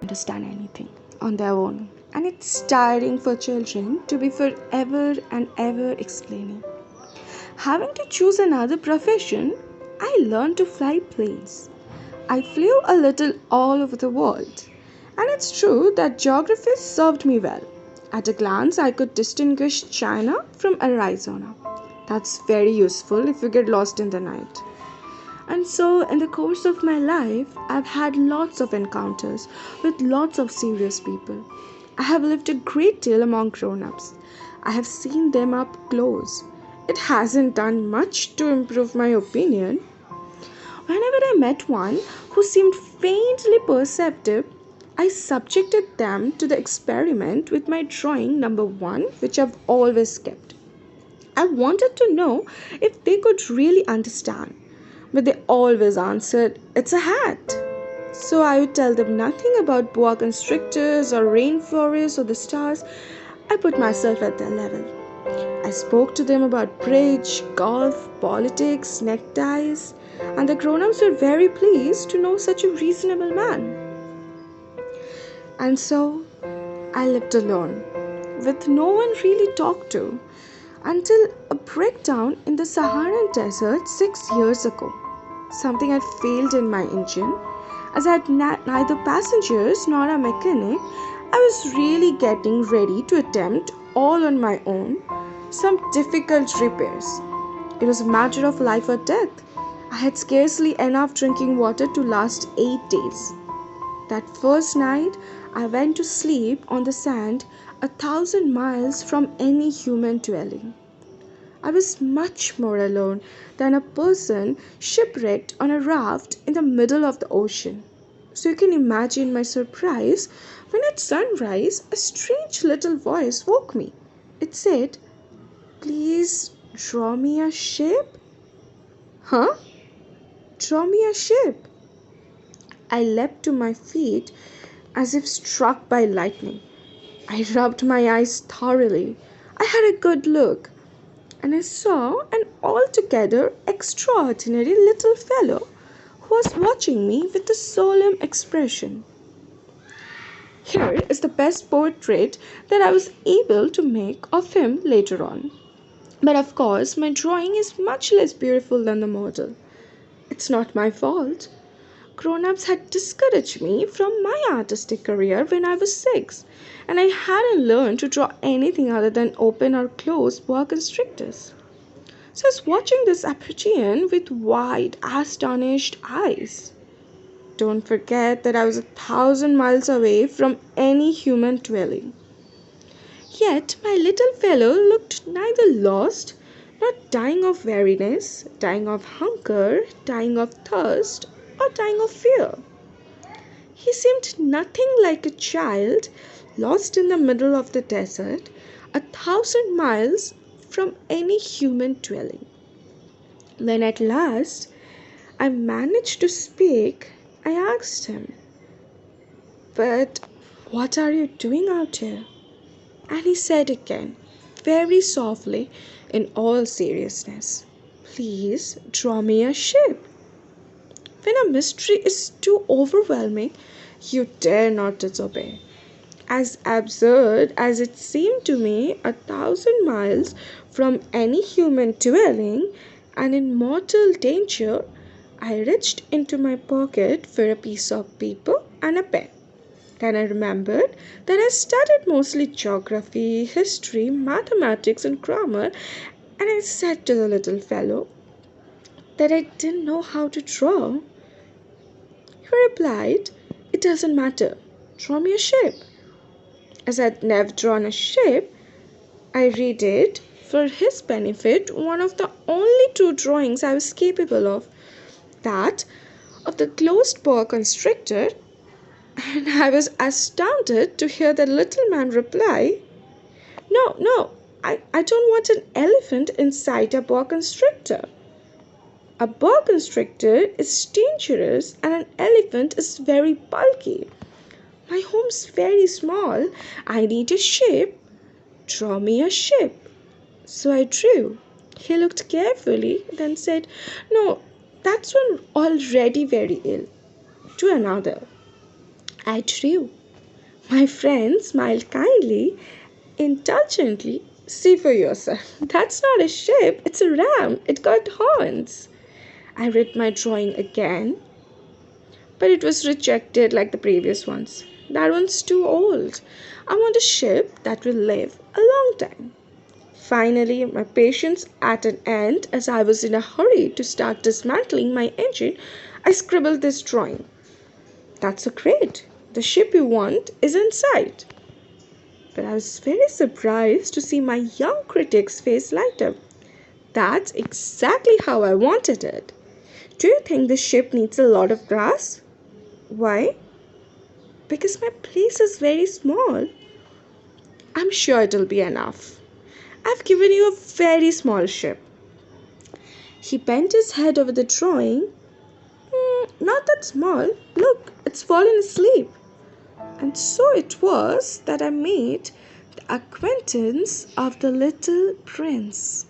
understand anything on their own. And it's tiring for children to be forever and ever explaining. Having to choose another profession, I learned to fly planes. I flew a little all over the world. And it's true that geography served me well. At a glance, I could distinguish China from Arizona. That's very useful if you get lost in the night. And so, in the course of my life, I've had lots of encounters with lots of serious people. I have lived a great deal among grown ups. I have seen them up close. It hasn't done much to improve my opinion. Whenever I met one who seemed faintly perceptive, I subjected them to the experiment with my drawing number one, which I've always kept. I wanted to know if they could really understand, but they always answered, "It's a hat." So I would tell them nothing about boa constrictors or rainforests or the stars. I put myself at their level. I spoke to them about bridge, golf, politics, neckties, and the grown ups were very pleased to know such a reasonable man. And so I lived alone, with no one really talked to, until a breakdown in the Saharan desert 6 years ago. Something had failed in my engine. As I had neither passengers nor a mechanic, I was really getting ready to attempt, all on my own, some difficult repairs. It was a matter of life or death. I had scarcely enough drinking water to last 8 days. That first night, I went to sleep on the sand 1,000 miles from any human dwelling. I was much more alone than a person shipwrecked on a raft in the middle of the ocean. So you can imagine my surprise when at sunrise a strange little voice woke me. It said, "Please draw me a ship." Huh? Draw me a ship. I leapt to my feet as if struck by lightning. I rubbed my eyes thoroughly. I had a good look, and I saw an altogether extraordinary little fellow who was watching me with a solemn expression. Here is the best portrait that I was able to make of him later on. But of course, my drawing is much less beautiful than the model. It's not my fault. Grown ups had discouraged me from my artistic career when I was 6, and I hadn't learned to draw anything other than open or close boa constrictors. So I was watching this Aperchean with wide, astonished eyes. Don't forget that I was 1,000 miles away from any human dwelling. Yet my little fellow looked neither lost nor dying of weariness, dying of hunger, dying of thirst, or dying of fear. He seemed nothing like a child lost in the middle of the desert, 1,000 miles from any human dwelling. When at last I managed to speak, I asked him, "But what are you doing out here?" And he said again, very softly, in all seriousness, "Please draw me a ship." When a mystery is too overwhelming, you dare not disobey. As absurd as it seemed to me, 1,000 miles from any human dwelling and in mortal danger, I reached into my pocket for a piece of paper and a pen. Then I remembered that I studied mostly geography, history, mathematics, and grammar, and I said to the little fellow that I didn't know how to draw. He replied, "It doesn't matter. Draw me a ship." As I'd never drawn a ship, I redid, for his benefit, one of the only two drawings I was capable of, that of the closed boa constrictor, and I was astounded to hear the little man reply, "No, no, I don't want an elephant inside a boa constrictor. A boa constrictor is dangerous and an elephant is very bulky. My home's very small. I need a ship. Draw me a ship." So I drew. He looked carefully, then said, "No, that's one already very ill. Do another." I drew. My friend smiled kindly, indulgently. See for yourself. That's not a ship, it's a ram. It got horns. I read my drawing again, but it was rejected like the previous ones. That one's too old. I want a ship that will live a long time. Finally, my patience at an end, as I was in a hurry to start dismantling my engine, I scribbled this drawing. That's so great. The ship you want is in sight. But I was very surprised to see my young critic's face light up. That's exactly how I wanted it. Do you think the ship needs a lot of grass? Why? Because my place is very small. I'm sure it'll be enough. I've given you a very small ship. He bent his head over the drawing. Not that small. Look, it's fallen asleep. And so it was that I made the acquaintance of the little prince.